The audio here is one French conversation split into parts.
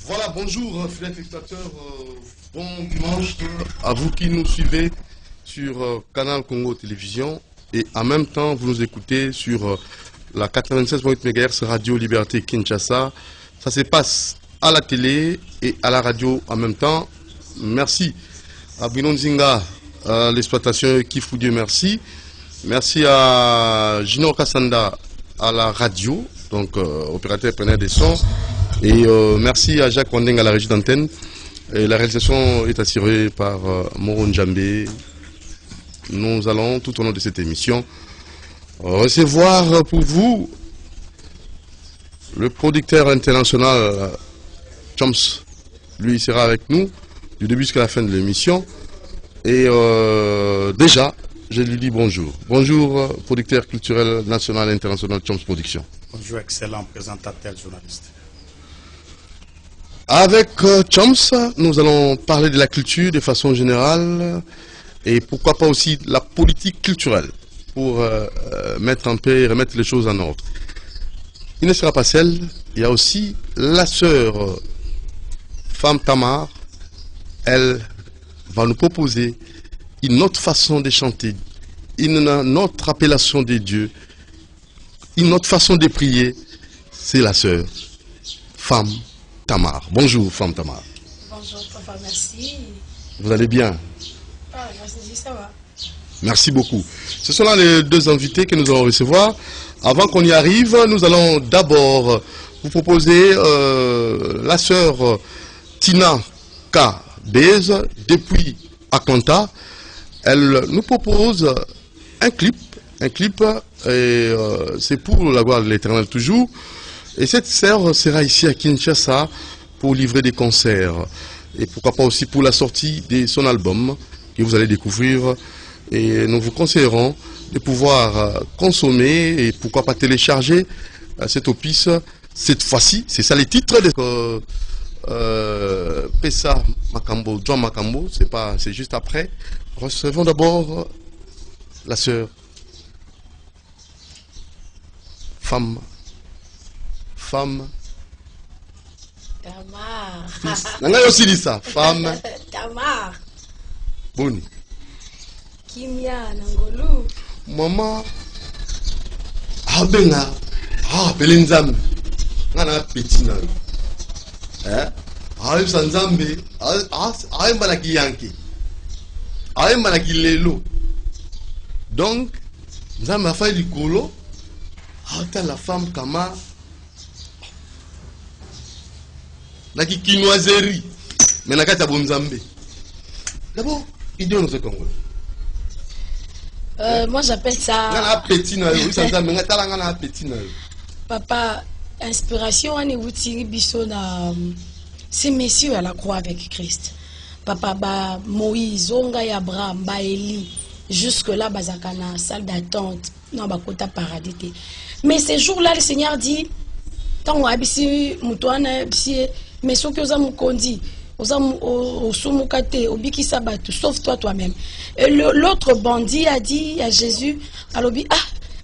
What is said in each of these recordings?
Voilà, bonjour fidèles spectateurs, bon dimanche à vous qui nous suivez sur Canal Congo Télévision et en même temps vous nous écoutez sur la 96.8 MHz Radio Liberté Kinshasa. Ça se passe à la télé et à la radio en même temps. Merci à Bruno Nzinga, l'exploitation Kifou Dieu, merci. Merci à Gino Kassanda à la radio, donc opérateur preneur des sons. Et merci à Jacques Wandeng à la régie d'antenne. Et la réalisation est assurée par Moro Njambé. Nous allons tout au long de cette émission recevoir pour vous le producteur international Choms. Lui il sera avec nous du début jusqu'à la fin de l'émission. Et déjà, je lui dis bonjour. Bonjour, producteur culturel national et international Choms Production. Bonjour, excellent présentateur, journaliste. Avec Choms, nous allons parler de la culture de façon générale et pourquoi pas aussi de la politique culturelle pour mettre en paix et remettre les choses en ordre. Il ne sera pas seul, il y a aussi la sœur Femme Tamar. Elle va nous proposer une autre façon de chanter, une autre appellation de Dieu, une autre façon de prier. C'est la sœur Femme Tamar. Bonjour Femme Tamar. Bonjour papa, merci. Vous allez bien? Ah, merci, ça va. Merci beaucoup. Ce sont là les deux invités que nous allons recevoir. Avant qu'on y arrive, nous allons d'abord vous proposer la sœur Tina K. Bez depuis Akanta. Elle nous propose un clip et c'est pour la gloire de l'Éternel toujours. Et cette sœur sera ici à Kinshasa pour livrer des concerts et pourquoi pas aussi pour la sortie de son album que vous allez découvrir. Et nous vous conseillerons de pouvoir consommer et pourquoi pas télécharger cet opus cette fois-ci. C'est ça les titres de Pessa Makambo, John Makambo, c'est juste après. Recevons d'abord la sœur Femme Tamar. On a aussi dit ça. Femme Tamar. Boni. Kimia Nangolu. Maman. Abenga. Belenzambe. Ngana petit na. Sanzambe. Malaki yanki. Malaki lelo. Donc, Nzambe a fait du colo. La femme Kama. Naki kinoiserie. Mais nakata bonzambe. D'abord, idiot nous Congo. Moi j'appelle ça. Papa, inspiration on est outillé bisona. Ces messieurs à la croix avec Christ. Papa ba Moïse, Onga et Abraham, ba Élie, jusque là bazakana salle d'attente, non ba kota paradis. Mais ces jours-là le Seigneur dit tant on abisi mutoana bisi mais ce que vous kondi au soumukate au biki sabatu sauf toi-même. Et l'autre bandit a dit à Jésus alobi ah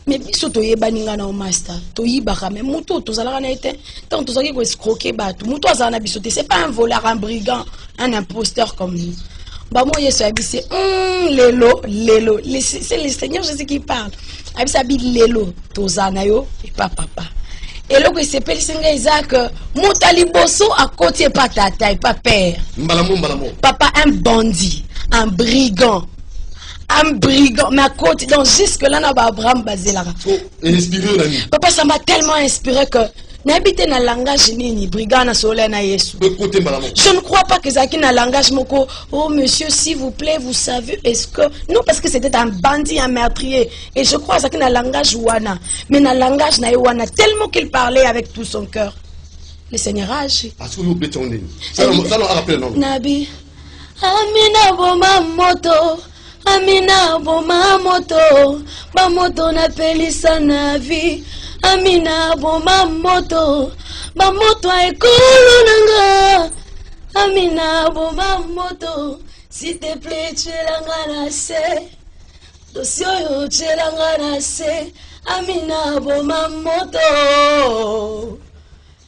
mais biso to yebaninga na o master to yibaka mais muto to zalaka na été tant to zaki ko escroquer batu muto azana biso te, c'est pas un voleur, un brigand, un imposteur comme nous. Bah moi yeso abisi lelo c'est le Seigneur Jésus qui parle abisi abi lelo to zana yo et pas papa. Et là, il s'appelle Isaac, Moutali Bosso à côté pas tata et pas père. Papa, un bandit, un brigand. Mais à côté, donc jusque-là, on a Abraham basé là. Papa, ça m'a tellement inspiré que n'habiter dans le langage ni brigand na soleil na Yesu. Je ne crois pas que Zaki na langage moko. Oh monsieur, s'il vous plaît, vous savez, est-ce que non parce que c'était un bandit, un meurtrier. Et je crois Zaki na langage wana, mais na langage na wana tellement qu'il parlait avec tout son cœur. Le Seigneur a agi. Nabi, Amina boma moto. Amina boma moto, ba moto na pelisa na vie. Amina boma moto, ba moto ekolo nanga. Amina boma moto, s'il te plaît chelanga na se. Dosio yo chelanga na se. Amina boma moto.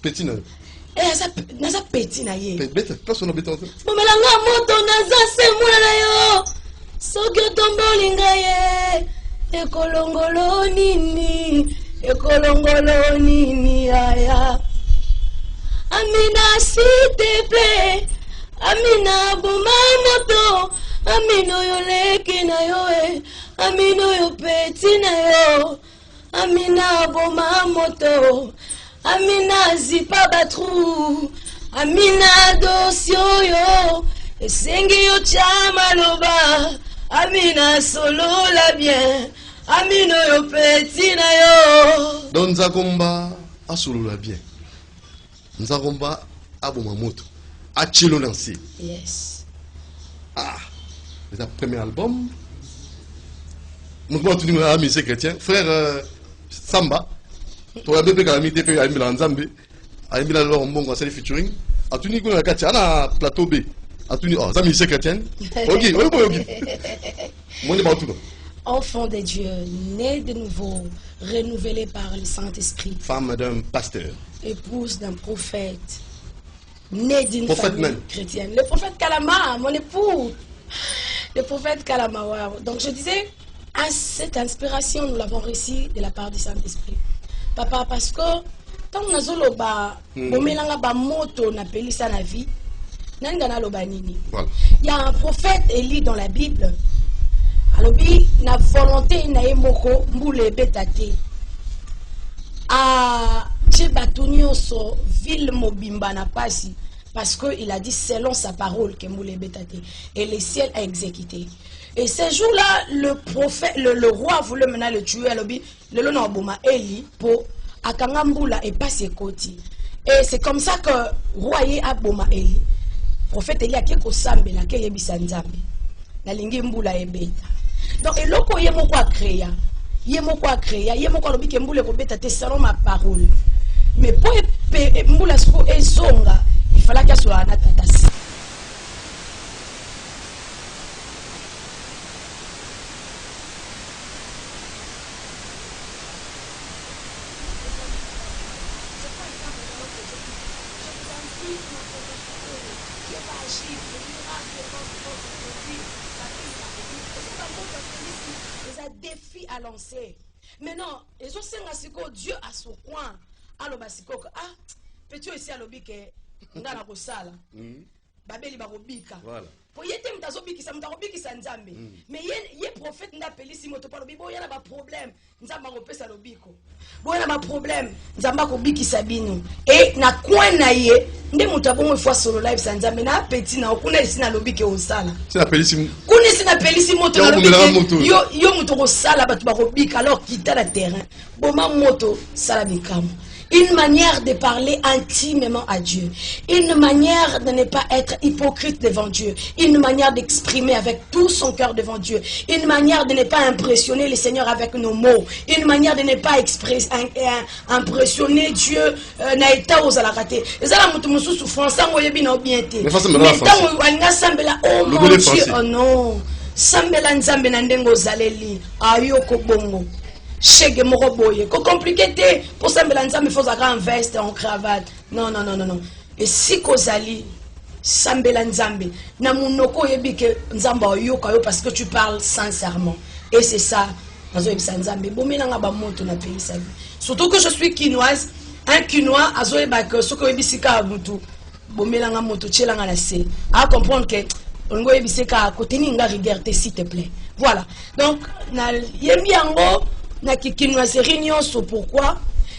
Petit na. Naza petit na ye. Bête, personne n'a bête. Bomelanga moto naza semula na yo. Soki tombolinga ye. Ekolongolo nini aya. Amina s'il te plaît. Amina boma moto. Amino yo leki na yo e. Amino yo petit na yo. Amina boma moto. Amina zipa batru. Amina dosio yo. Esengi yo chama loba. Amina solo la bien. Amino yo petit na yo. Don Nzakomba a solo la bien. Nzakomba a boma moto. A chilo lancé. Yes. Ah. C'est le premier album. Mon grand tu ami c'est chrétien. Frère Samba. Toi bébé kalami te fait ami la Nzambe. Ami la lor mbongo c'est featuring. A tuni ko na kati ana plateau B. A tuni oh ami c'est chrétien. OK, OK. Mon est partout. Enfant de Dieu, né de nouveau, renouvelé par le Saint-Esprit. Femme d'un pasteur. Épouse d'un prophète. Né d'une famille chrétienne. Le prophète Kalama, mon époux. Le prophète Kalama. Wow. Donc je disais, cette inspiration, nous l'avons reçue de la part du Saint-Esprit. Papa, parce que quand on a zoloba, bomelanga ba moto na pelisa na vie, nangana loba nini. Il y a un prophète Élie dans la Bible. Alobi na volonté na emoko mbule betate. A Tchebatunio so ville mobimba na pasi. Parce qu'il a dit selon sa parole que mbule betate. Et le ciel a exécuté. Et ce jour-là, le prophète, le roi voulait maintenant le tuer. Alobi le lona oboma Eli pour akangambula et pas ses côtés. Et c'est comme ça que roi ye aboma Eli. Prophète Eli a keko sambe la ke yebisa nzambe. Na lingi mbula ebeta. Donc, et loko yé moko a créé, yé moko lobi ke mbule ko beta te selon ma parole. Mais pour mbula sko ezonga, il fallait qu'il soit na tatas. Défi à lancer. Maintenant, les autres c'est Dieu à son coin. Alors, ah, petit aussi à l'obike, dans la sala. Babeli barobika. Voilà. Pour y être mtazobiki, ça mtarobiki sa nzambe. Mais y prophète n'a appelé si moto par l'obibo, y a pas problème. Nzamba rope sa lobiko. Bon, y a pas problème. Nzamba kobiki sabino. Et na coin na ye, nde mutabongo fois solo live sa nzambe na petit na okuna ici na lobike au sala. C'est appelé si kuna ici na appelé si moto na lobike. Yo moto ko sala batu barobika alors quitter le terrain. Boma moto sala bikam. Une manière de parler intimement à Dieu. Une manière de ne pas être hypocrite devant Dieu. Une manière d'exprimer avec tout son cœur devant Dieu. Une manière de ne pas impressionner le Seigneur avec nos mots. Une manière de ne pas impressionner Dieu. Naïta aux alaraté. Les alamutumu sous français ou yebina ou bien té. Mais tant on sambela oh mon Dieu oh non. Sambela nzambe na ndengo zaleli ayoko bongo. Chege moroboye, ko compliqué te pour ça mais faut avoir en veste en cravate. Non. Et si kozali sambela nzambe na munoko yebike nzamba yoka yo parce que tu parles sincèrement. Et c'est ça nazo yebisa nzambe bomelanga ba moto na pays sa vie. Surtout que je suis quinoise, un quinois azo yebaka soko yebisika mutu bomelanga moto tchelanga na se. À comprendre que on go yebisika côté ninga rigueur s'il te plaît. Voilà. Donc na yembi yango na kikinwa réunion so pourquoi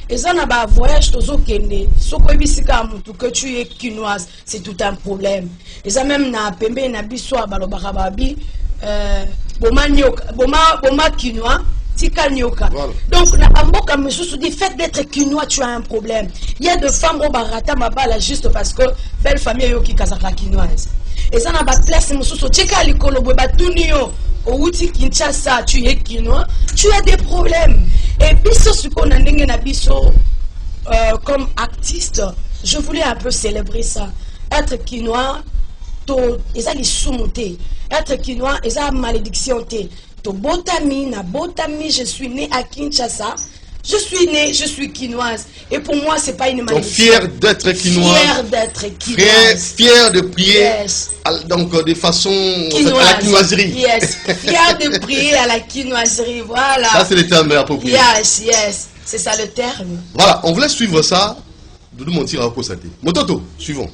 et ça na ba voyage tozo kende soko ebisika mutu que tu es quinoise c'est tout un problème et ça même na pembe na biso balobaka babi boma nyoka boma quinois tika nyoka voilà. Donc na amboka mususu du fait d'être quinois tu as un problème. Il y a de femmes au barata mabala juste parce que belle famille yo ki kazaka quinoise et ça na ba place mususu tika likolo bo batunio Outi Kinshasa, tu es quinois, tu as des problèmes. Et biso suko na ndenge na biso comme artiste, je voulais un peu célébrer ça. Être quinois, to ezali sumuté. Être quinois, ezali malédiction té. To botami na botami, je suis né à Kinshasa. Je suis née, je suis quinoise. Et pour moi, c'est pas une malédiction. Donc fier d'être quinoise. Fier d'être quinoise. Fier de prier. Yes. Donc de façon Quinoise. à la quinoiserie. Yes. Fier de prier à la quinoiserie. Voilà. Ça, c'est le terme approprié. Yes, yes. C'est ça le terme. Voilà, on voulait suivre ça. De nous mentir à Kosate. Mototo, suivons.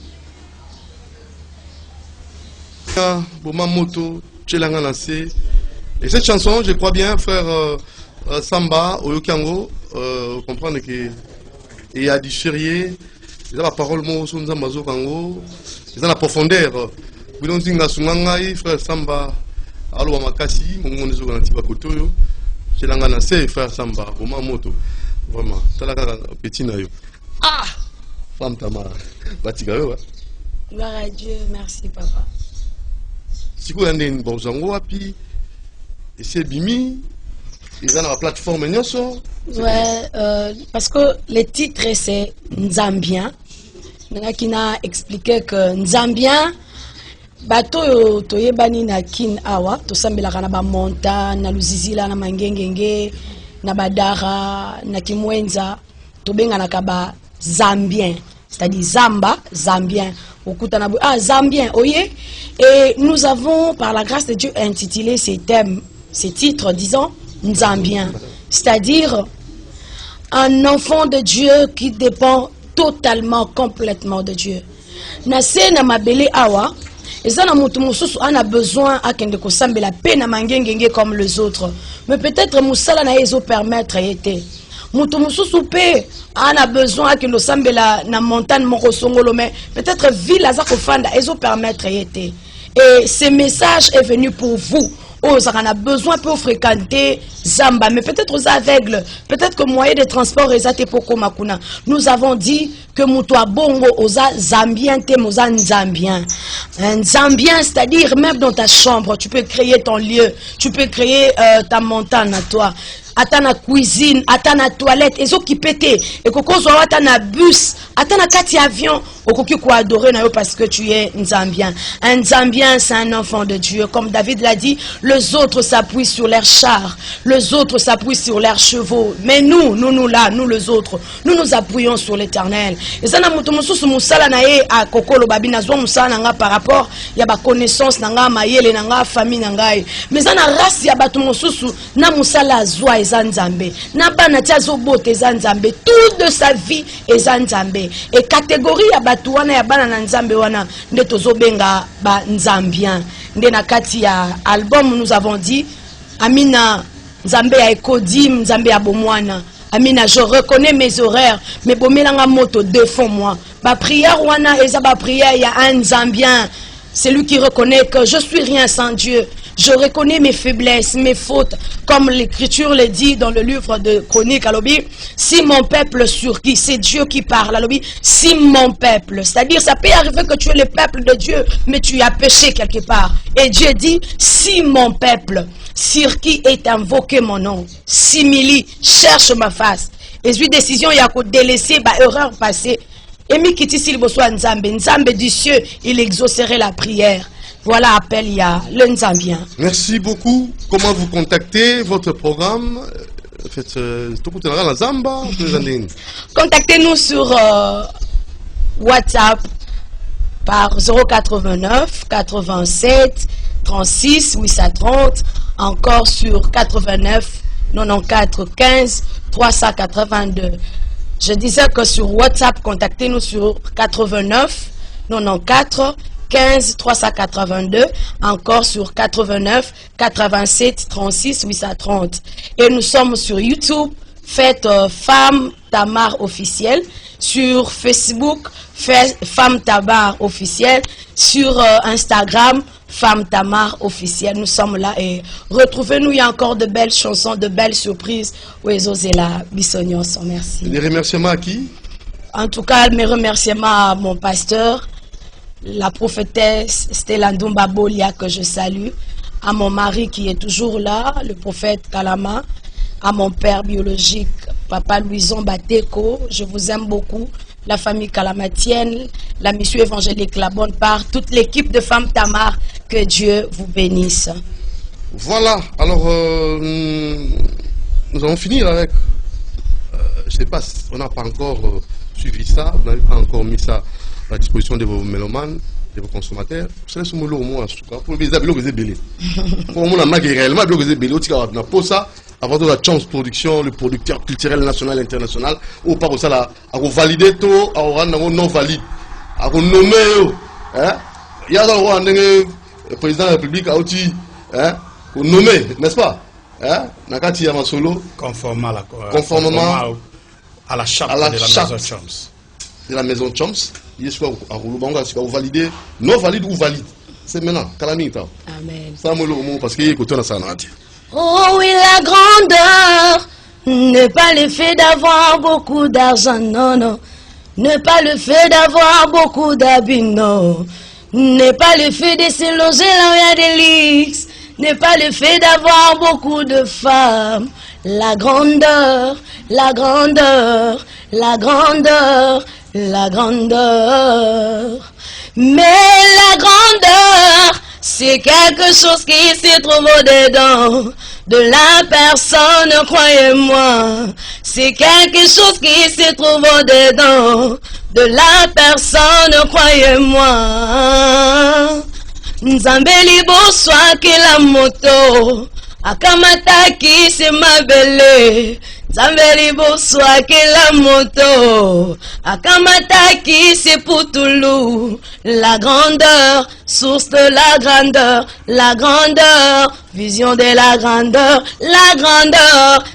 Boma Moto, Tchelanga lancé. Et cette chanson, je crois bien, frère Samba, Oyokango, comprendre que il y a du sérieux, il y a la parole mo sur Nzambazo Kango, il y a la profondeur. Vous l'avez dit, frère Samba, allo Makasi, mon monde est sur Kotoyo, Tchelanga lancé, frère Samba, Boma Moto, vraiment, Talaka petit nayo. Ah, femme Tamara, Batigayo. Gloire à Dieu, merci papa. Si vous avez une bonne zango, puis c'est Bimi, ils ont la plateforme. Ouais, parce que le titre c'est Nzambien. Qui n'a expliqué que Nzambien, bato toyebani na kin awa, to sambela kana ba monta, na luzizila na mangengenge, na badara, na kimwenza, to benga na kaba Zambien, c'est-à-dire Zamba, Zambien. Ah, Zambien, oye. Et nous avons, par la grâce de Dieu, intitulé ces thèmes, ces titres, disons, Nzambien. C'est-à-dire, un enfant de Dieu qui dépend totalement, complètement de Dieu. Nase na mabele awa, et ça na mutu mususu on a besoin à kende ko sambela pe na mangengenge comme les autres. Mais peut-être musala na ezo permettre été. Mutu mususu pe on a besoin que nous sambela na montagne moko songolo, mais peut-être ville azako fanda ezo permettre été. Et ce message est venu pour vous. Oh, ça en a besoin pour fréquenter Zamba, mais peut-être aux aveugles, peut-être que moyen de transport est pour Komakuna. Nous avons dit que Moutoua Bongo osa Zambien te mosa Nzambien. Un Zambien, c'est-à-dire même dans ta chambre, tu peux créer ton lieu, tu peux créer ta montagne à toi. Ata na cuisine, ata na toilette, et qui pété, et kokozo ata na bus, ata na kati avion, okoki ko adorer na yo parce que tu es Nzambien. Un Nzambien, c'est un enfant de Dieu. Comme David l'a dit, les autres s'appuient sur leurs chars, les autres s'appuient sur leurs chevaux. Mais nous là, nous les autres, nous nous appuyons sur l'Éternel. Et ça na mutu mususu musala na ye a kokolo babina zo musala nga par rapport ya ba connaissance na nga mayele na nga famille na ngai. Mais ça na race ya batu mususu na musala zwa Nzambe. Nabana tia zobote Nzambe. Toute de sa vie est Nzambe. Et catégorie ya batu wana ya bana na Nzambe wana nde tozobenga ba Nzambien. Nde na kati ya album nous avons dit Amina Nzambe ya ekodim Nzambe ya bomwana. Amina, je reconnais mes horaires, mais bomelanga moto défends-moi. Ba prière wana eza ba prière ya un Nzambien. C'est lui qui reconnaît que je suis rien sans Dieu. Je reconnais mes faiblesses, mes fautes, comme l'Écriture le dit dans le livre de Chroniques, Alobi. Si mon peuple sur qui, c'est Dieu qui parle, Alobi. Si mon peuple, c'est-à-dire ça peut arriver que tu es le peuple de Dieu, mais tu as péché quelque part. Et Dieu dit, si mon peuple sur qui est invoqué mon nom, simili, cherche ma face. Et puis décision, il y a qu'à délaisser, erreur passée. Et mi kiti s'il besoin Nzambe, Nzambe du cieux, il exaucerait la prière. Voilà, appel, il y a le Nzambien. Merci beaucoup. Comment vous contactez votre programme? Contactez-nous sur WhatsApp par 089 87 36 830. Encore sur 89 94 15 382. Je disais que sur WhatsApp, contactez-nous sur 89 94 15 382, encore sur 89 87 36 830. Et nous sommes sur YouTube, faites Femme Tamar officielle, sur Facebook, Femme Tamar officielle, sur Instagram, Femme Tamar officielle. Nous sommes là et retrouvez-nous, il y a encore de belles chansons, de belles surprises. Ouezozela Bissognos, merci. Les remerciements à qui? En tout cas, mes remerciements à mon pasteur, la prophétesse Stella Ndumba Bolia que je salue, à mon mari qui est toujours là, le prophète Kalama, à mon père biologique, papa Louison Bateko, je vous aime beaucoup, la famille Kalamatienne, la mission évangélique La Bonne Part, toute l'équipe de Femmes Tamar, que Dieu vous bénisse. Voilà, alors nous allons finir avec je ne sais pas, on n'a pas encore suivi ça, on n'a pas encore mis ça à la disposition de vos mélomanes, de vos consommateurs. C'est ce mot au moins, pour les abeilles, vous êtes belé. Pour moi, on a réellement vous êtes belé. On a pour ça, avant de la chance production, le producteur culturel national et international, ou par ça, à valider tout, à rendre non valide, à nommer, il y a le président de la République a aussi nommé, n'est-ce pas? Nakati Yamasolo, conformément à la charte de la maison Chomps, il est validé, non valide ou valide. C'est maintenant, Kalamita. Amen. Ça me le parce qu'il écoute ça. Oh oui, la grandeur n'est pas le fait d'avoir beaucoup d'argent, non, non. N'est pas le fait d'avoir beaucoup d'habits, non. N'est pas le fait de se loger là où il y a des lix. N'est pas le fait d'avoir beaucoup de femmes. La grandeur, la grandeur, la grandeur, la grandeur. Mais la grandeur, c'est quelque chose qui se trouve au-dedans de la personne, croyez-moi. C'est quelque chose qui se trouve au-dedans de la personne, croyez-moi. Nzambeli boswa la moto, akamataki se mabele. Nzambeli boswa la moto, akamataki se putulu. La grandeur, source de la grandeur, vision de la grandeur,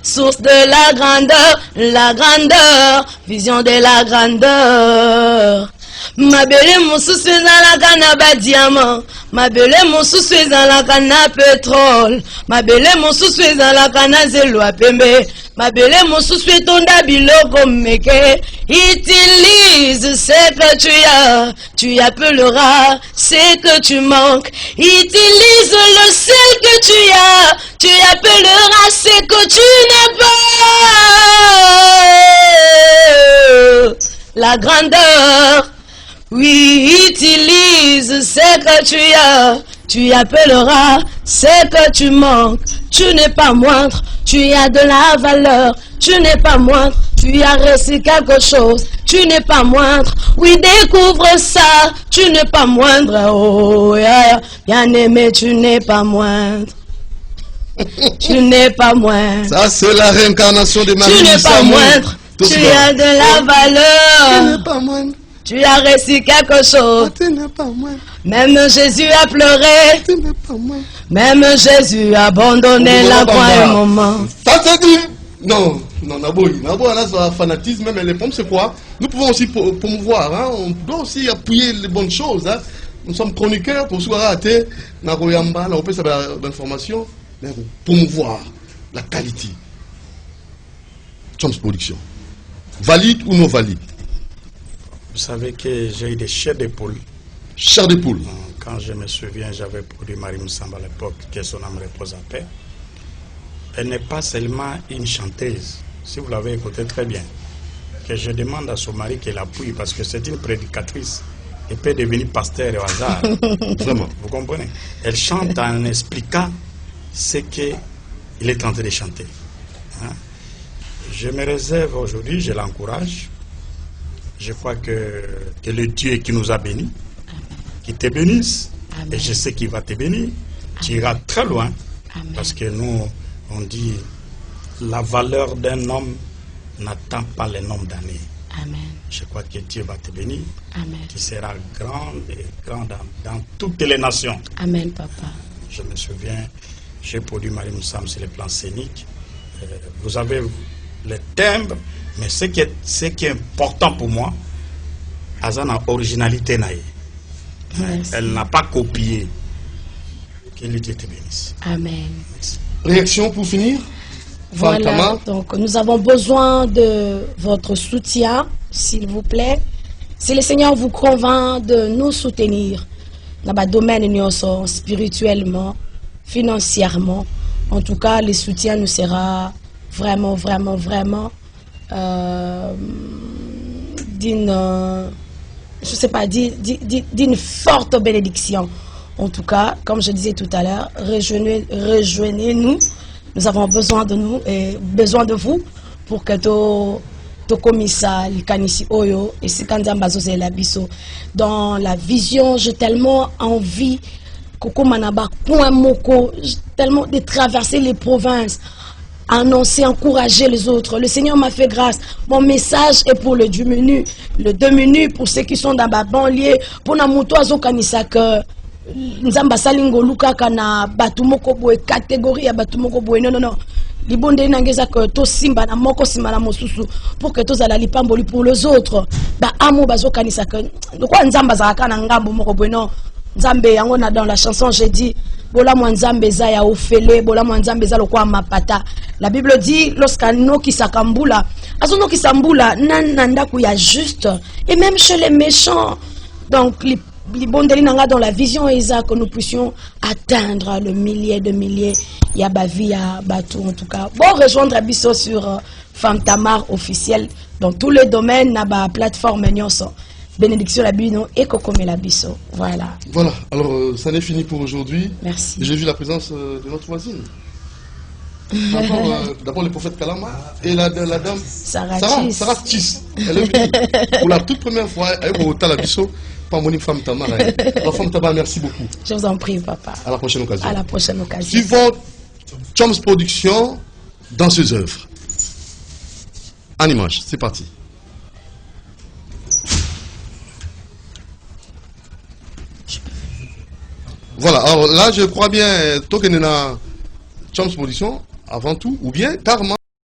source de la grandeur, vision de la grandeur. Mabele mosusu ezalaka na ba diamant, mabele mosusu ezalaka na pétrole, mabele mosusu ezalaka na zelo ya pembe, mabele mosusu etonda biloko meke. Utilise ce que tu appelleras ce que tu manques. Utilise le seul que tu appelleras ce que tu n'as pas. La grandeur. Oui, utilise ce que tu appelleras ce que tu manques. Tu n'es pas moindre, tu as de la valeur. Tu n'es pas moindre, tu as reçu quelque chose. Tu n'es pas moindre, oui, découvre ça. Tu n'es pas moindre, oh, bien aimé, tu n'es pas moindre. Tu n'es pas moindre. Ça, c'est la réincarnation de Marie. Tu n'es pas moindre, tu as de la valeur. Tu n'es pas moindre. Tu as reçu quelque chose. Même Jésus a pleuré. Même Jésus a abandonné la croix un moment. Ça c'est dit. Non, Naboui, on a ce fanatisme, mais les pommes c'est quoi? Nous pouvons aussi promouvoir, hein? On doit aussi appuyer les bonnes choses. Hein? Nous sommes chroniqueurs pour se rater, Nagoyamba, on peut savoir l'information, mais promouvoir la qualité. Chomps Production. Valide ou non valide? Vous savez que j'ai eu des chairs de poule. Chair de poule. Quand je me souviens, j'avais produit Marie Moussamba à l'époque, que son âme repose en paix. Elle n'est pas seulement une chanteuse, si vous l'avez écouté très bien, que je demande à son mari qu'elle appuie parce que c'est une prédicatrice. Elle peut devenir pasteur au hasard. Vraiment. Vous comprenez? Elle chante en expliquant ce qu'il est en train de chanter. Hein? Je me réserve aujourd'hui, je l'encourage. Je crois que le Dieu qui nous a bénis, qui te bénisse, Amen. Et je sais qu'il va te bénir, Amen. Tu iras très loin, Amen. Parce que nous, on dit, la valeur d'un homme n'attend pas le nombre d'années. Je crois que Dieu va te bénir, Amen. Tu seras grand et grand dans toutes les nations. Amen, papa. Je me souviens, j'ai produit Marie Moussam sur le plan scénique. Vous avez le timbre. Mais ce qui est important pour moi, Azana originalité naïe. Elle n'a pas copié. Que Dieu te bénisse. Amen. Réaction pour finir? Voilà, donc nous avons besoin de votre soutien, s'il vous plaît. Si le Seigneur vous convainc de nous soutenir dans le domaine spirituellement, financièrement, en tout cas, le soutien nous sera vraiment d'une, je sais pas, d'une forte bénédiction. En tout cas, comme je disais tout à l'heure, rejoignez-nous. Nous avons besoin de nous et besoin de vous pour que tokomisa likanisi oyo et si kanzamba zozela biso dans la vision. J'ai tellement envie koko manaba point moko, tellement de traverser les provinces, annoncer, encourager les autres. Le Seigneur m'a fait grâce. Mon message est pour le Dumenu, le Dominu, pour ceux qui sont dans la banlieue, pour na muto azokanisa que nzamba salingo luka kana batu moko boe catégorie ya batu moko boe non libonde nangeza que to simba na moko simba na mosusu pour que tous ala lipamboli pour les autres ba amo bazokanisa que quoi nzamba zaka na ngambo moko boe non nzambe yango na dans la chanson j'ai dit bola mo nzambe za ya ofele bola mo nzambe za lokwa mapata. La Bible dit lorsqu'ano qui sakambula azono qui sambula nanda ku ya juste et même chez les méchants. Donc dans la vision Isa que nous puissions atteindre le millier de milliers Yabavia Batou en tout cas. Bon, rejoindre Abisso sur Femme Tamar officiel dans tous les domaines na plateforme Nyonso. Bénédiction la Bino et Kokome la Bisso. Voilà. Voilà, alors ça n'est fini pour aujourd'hui. Merci. J'ai vu la présence de notre voisine. D'abord le prophète Kalama et la dame Sarah Tis. Elle est venue pour la toute première fois au Talabisso. Par mon Femme Tamar. Alors Femme Tamar, merci beaucoup. Je vous en prie, papa. À la prochaine occasion. À la prochaine occasion. Suivons Choms Production dans ses œuvres. En image, c'est parti. Voilà, alors là je crois bien, Tokenena Choms Production, avant tout, ou bien Karma.